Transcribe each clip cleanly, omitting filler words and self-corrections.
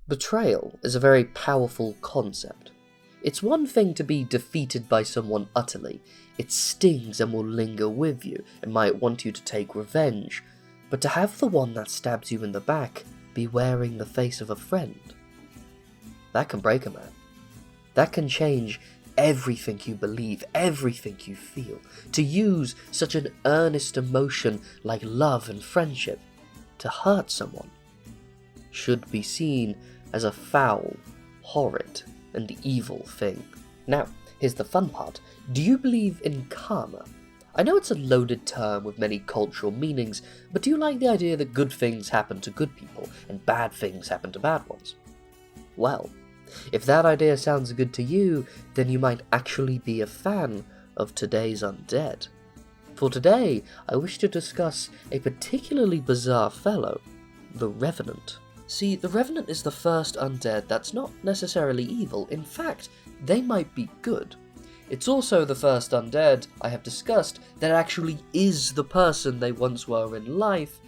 Betrayal is a very powerful concept. It's one thing to be defeated by someone utterly. It stings and will linger with you and might want you to take revenge, but to have the one that stabs you in the back be wearing the face of a friend, that can break a man. That can change everything you believe, everything you feel. To use such an earnest emotion like love and friendship to hurt someone should be seen as a foul, horrid, and evil thing. Now, here's the fun part. Do you believe in karma? I know it's a loaded term with many cultural meanings, but do you like the idea that good things happen to good people and bad things happen to bad ones? Well, if that idea sounds good to you, then you might actually be a fan of today's undead. For today, I wish to discuss a particularly bizarre fellow, the Revenant. See, the Revenant is the first undead that's not necessarily evil. In fact, they might be good. It's also the first undead I have discussed that actually is the person they once were in life,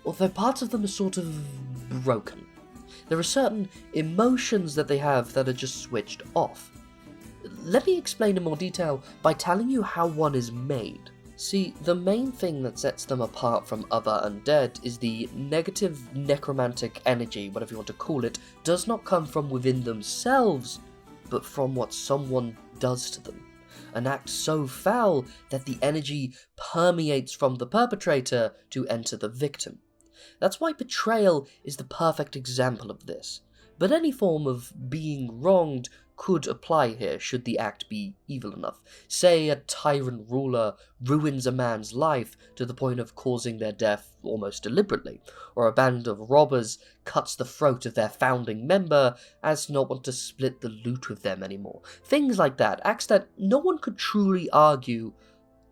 although parts of them are sort of broken. There are certain emotions that they have that are just switched off. Let me explain in more detail by telling you how one is made. See, the main thing that sets them apart from other undead is the negative necromantic energy, whatever you want to call it, does not come from within themselves, but from what someone does to them. An act so foul that the energy permeates from the perpetrator to enter the victim. That's why betrayal is the perfect example of this, but any form of being wronged could apply here should the act be evil enough. Say a tyrant ruler ruins a man's life to the point of causing their death almost deliberately, or a band of robbers cuts the throat of their founding member as to not want to split the loot with them anymore. Things like that, acts that no one could truly argue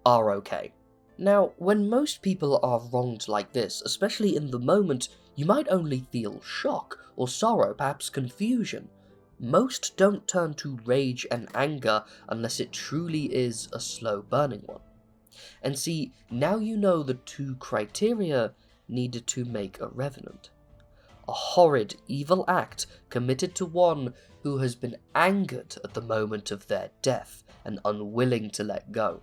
are okay. Now, when most people are wronged like this, especially in the moment, you might only feel shock or sorrow, perhaps confusion. Most don't turn to rage and anger unless it truly is a slow burning one. And see, now you know the two criteria needed to make a Revenant. A horrid, evil act committed to one who has been angered at the moment of their death and unwilling to let go.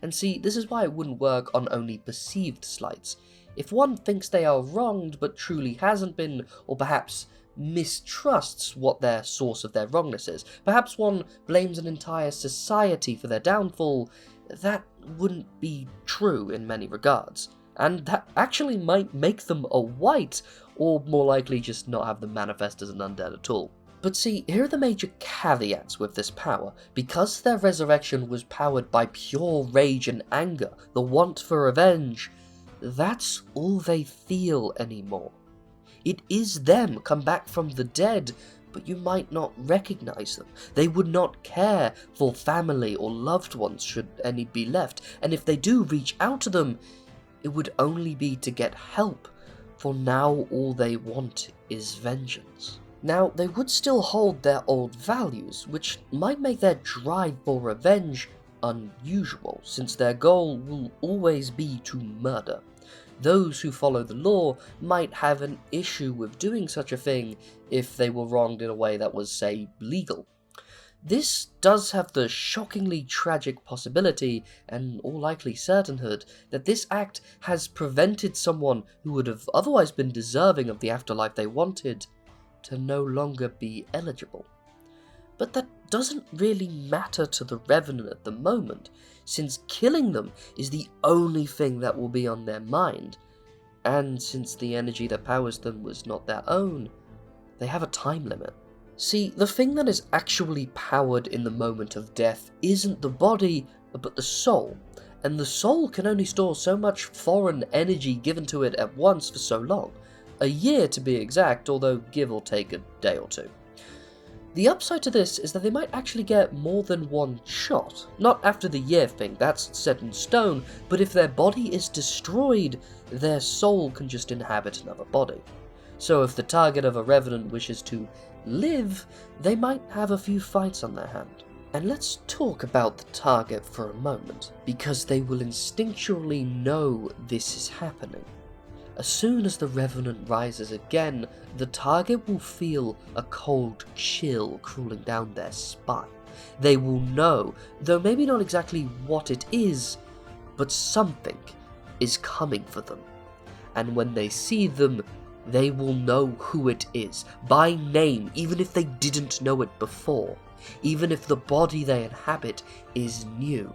And see, this is why it wouldn't work on only perceived slights. If one thinks they are wronged but truly hasn't been, or perhaps mistrusts what their source of their wrongness is, perhaps one blames an entire society for their downfall, that wouldn't be true in many regards. And that actually might make them a wight, or more likely just not have them manifest as an undead at all. But see, here are the major caveats with this power. Because their resurrection was powered by pure rage and anger, the want for revenge, that's all they feel anymore. It is them come back from the dead, but you might not recognize them. They would not care for family or loved ones should any be left, and if they do reach out to them, it would only be to get help, for now all they want is vengeance. Now, they would still hold their old values, which might make their drive for revenge unusual, since their goal will always be to murder. Those who follow the law might have an issue with doing such a thing if they were wronged in a way that was, say, legal. This does have the shockingly tragic possibility, and all likely certainhood, that this act has prevented someone who would have otherwise been deserving of the afterlife they wanted to no longer be eligible. But that doesn't really matter to the Revenant at the moment, since killing them is the only thing that will be on their mind, and since the energy that powers them was not their own, they have a time limit. See, the thing that is actually powered in the moment of death isn't the body, but the soul, and the soul can only store so much foreign energy given to it at once for so long. A year to be exact, although give or take a day or two. The upside to this is that they might actually get more than one shot. Not after the year thing, that's set in stone, but if their body is destroyed, their soul can just inhabit another body. So if the target of a Revenant wishes to live, they might have a few fights on their hand. And let's talk about the target for a moment, because they will instinctually know this is happening. As soon as the Revenant rises again, the target will feel a cold chill crawling down their spine. They will know, though maybe not exactly what it is, but something is coming for them. And when they see them, they will know who it is, by name, even if they didn't know it before. Even if the body they inhabit is new,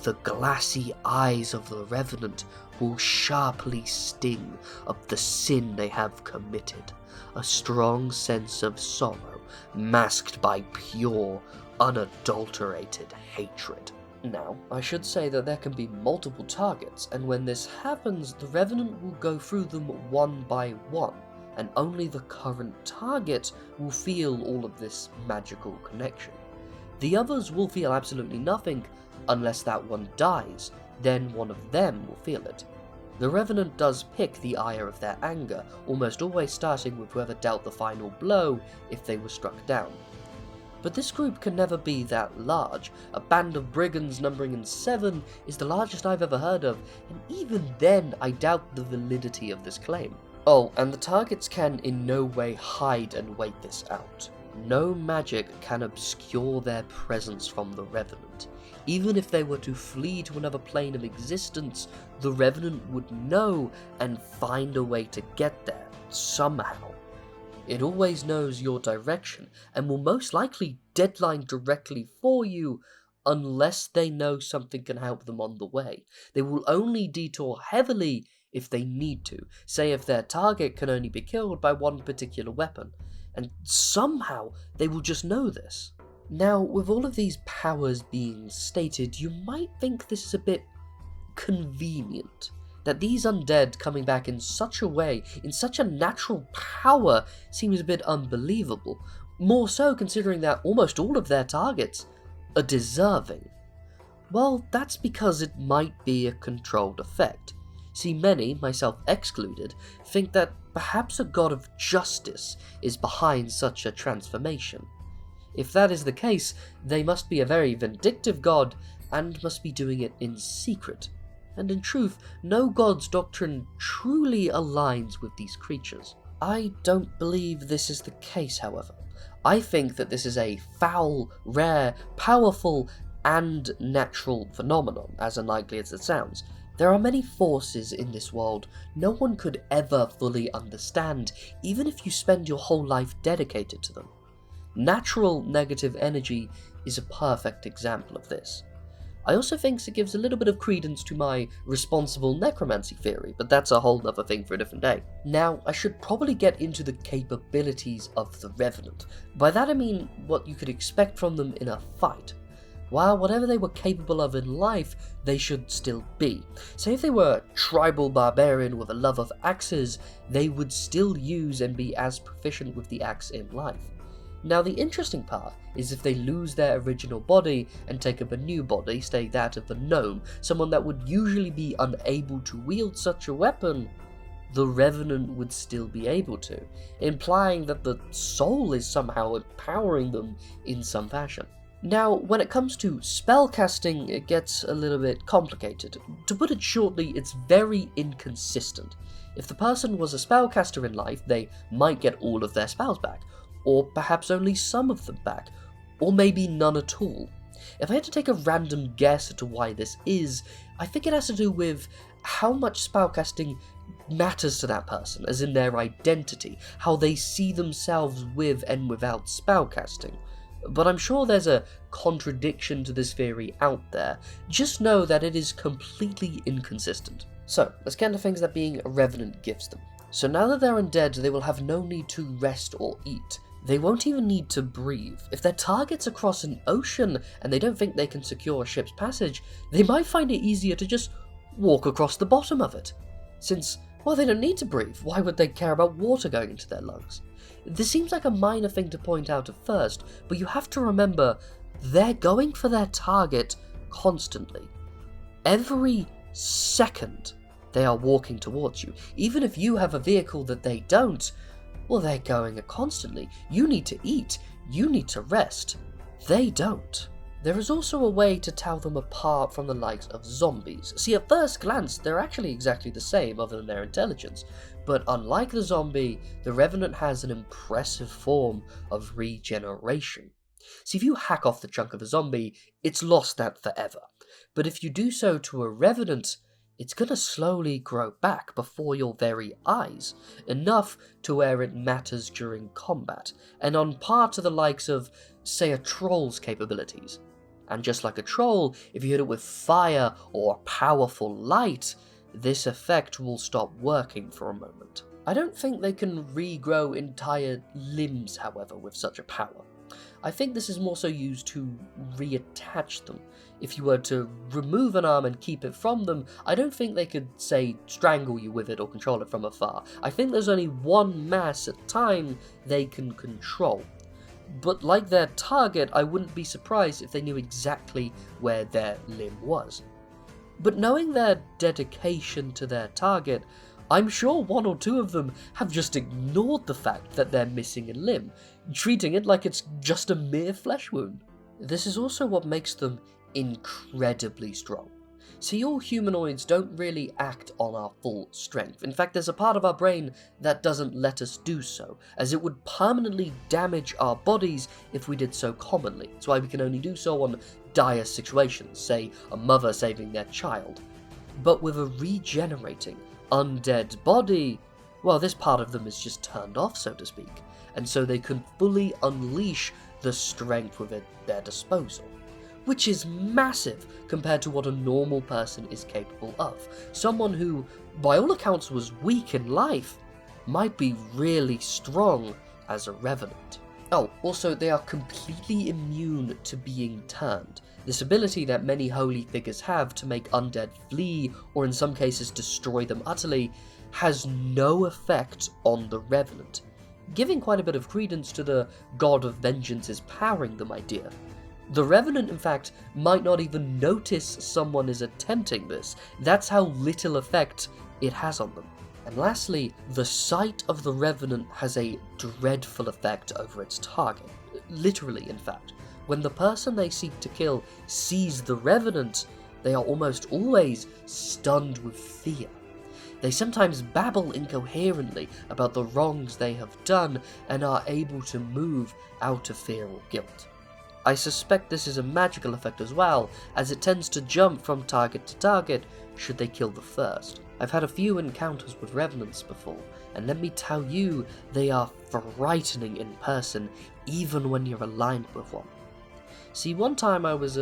the glassy eyes of the Revenant will sharply sting of the sin they have committed, a strong sense of sorrow masked by pure, unadulterated hatred. Now, I should say that there can be multiple targets, and when this happens, the Revenant will go through them one by one, and only the current target will feel all of this magical connection. The others will feel absolutely nothing unless that one dies, then one of them will feel it. The Revenant does pick the ire of their anger, almost always starting with whoever dealt the final blow if they were struck down. But this group can never be that large. A band of brigands numbering 7 is the largest I've ever heard of, and even then I doubt the validity of this claim. Oh, and the targets can in no way hide and wait this out. No magic can obscure their presence from the Revenant. Even if they were to flee to another plane of existence, the Revenant would know and find a way to get there, somehow. It always knows your direction, and will most likely deadline directly for you, unless they know something can help them on the way. They will only detour heavily if they need to, say if their target can only be killed by one particular weapon, and somehow they will just know this. Now, with all of these powers being stated, you might think this is a bit convenient, that these undead coming back in such a way, in such a natural power, seems a bit unbelievable, more so considering that almost all of their targets are deserving. Well, that's because it might be a controlled effect. See, many, myself excluded, think that perhaps a god of justice is behind such a transformation. If that is the case, they must be a very vindictive god, and must be doing it in secret. And in truth, no god's doctrine truly aligns with these creatures. I don't believe this is the case, however. I think that this is a foul, rare, powerful, and natural phenomenon, as unlikely as it sounds. There are many forces in this world no one could ever fully understand, even if you spend your whole life dedicated to them. Natural negative energy is a perfect example of this. I also think it gives a little bit of credence to my responsible necromancy theory, but that's a whole other thing for a different day. Now, I should probably get into the capabilities of the Revenant. By that I mean what you could expect from them in a fight. While whatever they were capable of in life, they should still be. Say if they were a tribal barbarian with a love of axes, they would still use and be as proficient with the axe in life. Now the interesting part is if they lose their original body and take up a new body, say that of a gnome, someone that would usually be unable to wield such a weapon, the Revenant would still be able to, implying that the soul is somehow empowering them in some fashion. Now, when it comes to spellcasting, it gets a little bit complicated. To put it shortly, it's very inconsistent. If the person was a spellcaster in life, they might get all of their spells back, or perhaps only some of them back, or maybe none at all. If I had to take a random guess as to why this is, I think it has to do with how much spellcasting matters to that person, as in their identity, how they see themselves with and without spellcasting. But I'm sure there's a contradiction to this theory out there. Just know that it is completely inconsistent. So, let's get into things that being a Revenant gives them. So now that they're undead, they will have no need to rest or eat. They won't even need to breathe. If their target's across an ocean and they don't think they can secure a ship's passage, they might find it easier to just walk across the bottom of it. Since, well, they don't need to breathe, why would they care about water going into their lungs? This seems like a minor thing to point out at first, but you have to remember, they're going for their target constantly. Every second they are walking towards you. Even if you have a vehicle that they don't, well, they're going constantly. You need to eat. You need to rest. They don't. There is also a way to tell them apart from the likes of zombies. See, at first glance, they're actually exactly the same other than their intelligence, but unlike the zombie, the Revenant has an impressive form of regeneration. See, if you hack off the chunk of a zombie, it's lost that forever, but if you do so to a Revenant, it's gonna slowly grow back before your very eyes, enough to where it matters during combat, and on par to the likes of, say, a troll's capabilities. And just like a troll, if you hit it with fire or powerful light, this effect will stop working for a moment. I don't think they can regrow entire limbs, however, with such a power. I think this is more so used to reattach them. If you were to remove an arm and keep it from them, I don't think they could, say, strangle you with it or control it from afar. I think there's only one mass at a time they can control. But like their target, I wouldn't be surprised if they knew exactly where their limb was. But knowing their dedication to their target, I'm sure one or two of them have just ignored the fact that they're missing a limb, treating it like it's just a mere flesh wound. This is also what makes them incredibly strong. See, all humanoids don't really act on our full strength. In fact, there's a part of our brain that doesn't let us do so, as it would permanently damage our bodies if we did so commonly. That's why we can only do so on dire situations, say a mother saving their child. But with a regenerating, undead body, well, this part of them is just turned off, so to speak, and so they can fully unleash the strength within their disposal, which is massive compared to what a normal person is capable of. Someone who, by all accounts, was weak in life, might be really strong as a Revenant. Oh, also, they are completely immune to being turned. This ability that many holy figures have to make undead flee, or in some cases destroy them utterly, has no effect on the Revenant, giving quite a bit of credence to the God of Vengeance's powering them idea. The Revenant, in fact, might not even notice someone is attempting this. That's how little effect it has on them. And lastly, the sight of the Revenant has a dreadful effect over its target. Literally, in fact. When the person they seek to kill sees the Revenant, they are almost always stunned with fear. They sometimes babble incoherently about the wrongs they have done and are able to move out of fear or guilt. I suspect this is a magical effect as well, as it tends to jump from target to target should they kill the first. I've had a few encounters with Revenants before, and let me tell you, they are frightening in person, even when you're aligned with one. See, one time I was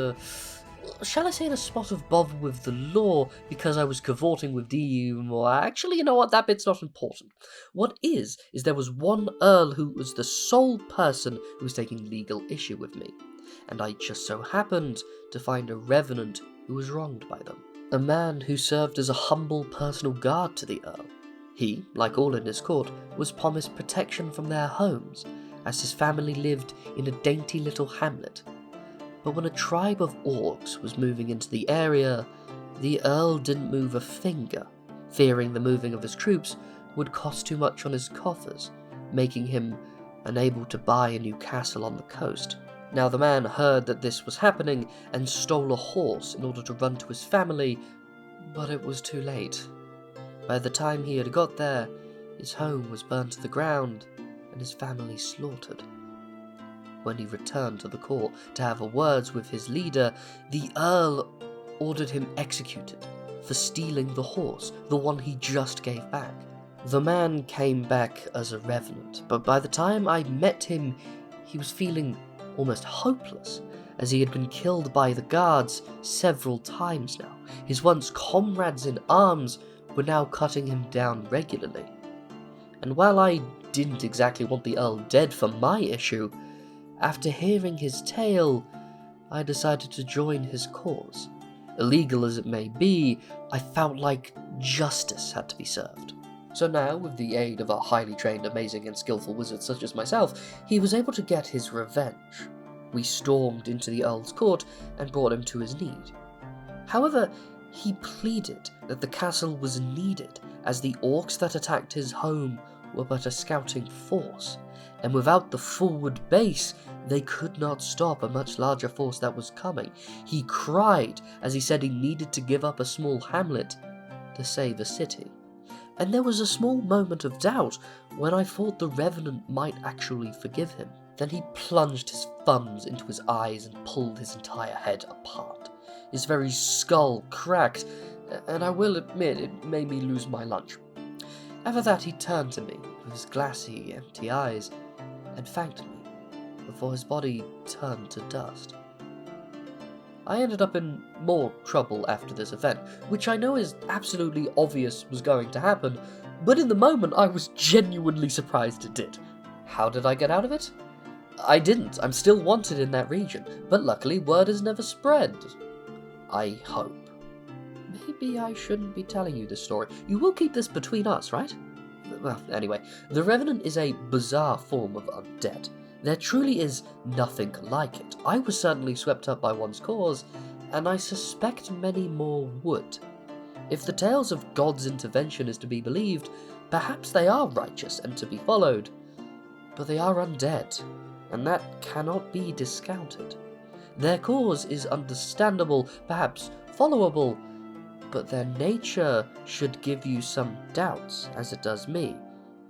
shall I say, in a spot of bother with the law because I was cavorting with actually, you know what, that bit's not important. What is there was one Earl who was the sole person who was taking legal issue with me, and I just so happened to find a Revenant who was wronged by them. A man who served as a humble personal guard to the Earl. He, like all in his court, was promised protection from their homes, as his family lived in a dainty little hamlet. But when a tribe of orcs was moving into the area, the Earl didn't move a finger, fearing the moving of his troops would cost too much on his coffers, making him unable to buy a new castle on the coast. Now the man heard that this was happening and stole a horse in order to run to his family, but it was too late. By the time he had got there, his home was burned to the ground and his family slaughtered. When he returned to the court to have words with his leader, the Earl ordered him executed for stealing the horse, the one he just gave back. The man came back as a Revenant, but by the time I met him, he was feeling almost hopeless, as he had been killed by the guards several times now. His once comrades in arms were now cutting him down regularly. And while I didn't exactly want the Earl dead for my issue, after hearing his tale, I decided to join his cause. Illegal as it may be, I felt like justice had to be served. So now, with the aid of a highly trained, amazing and skillful wizard such as myself, he was able to get his revenge. We stormed into the Earl's court and brought him to his need. However, he pleaded that the castle was needed, as the orcs that attacked his home were but a scouting force, and without the forward base, They could not stop a much larger force that was coming. He cried as he said he needed to give up a small hamlet to save a city. And there was a small moment of doubt when I thought the Revenant might actually forgive him. Then he plunged his thumbs into his eyes and pulled his entire head apart. His very skull cracked, and I will admit it made me lose my lunch. After that he turned to me with his glassy, empty eyes and thanked me before his body turned to dust. I ended up in more trouble after this event, which I know is absolutely obvious was going to happen, but in the moment I was genuinely surprised it did. How did I get out of it? I didn't. I'm still wanted in that region, but luckily word has never spread. I hope. Maybe I shouldn't be telling you this story. You will keep this between us, right? Well, anyway, the Revenant is a bizarre form of undead. There truly is nothing like it. I was certainly swept up by one's cause, and I suspect many more would. If the tales of God's intervention is to be believed, perhaps they are righteous and to be followed, but they are undead, and that cannot be discounted. Their cause is understandable, perhaps followable, but their nature should give you some doubts, as it does me.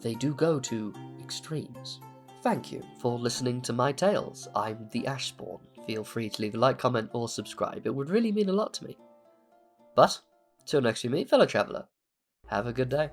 They do go to extremes. Thank you for listening to my tales. I'm the Ashspawn. Feel free to leave a like, comment, or subscribe. It would really mean a lot to me. But, till next we meet, fellow traveller, have a good day.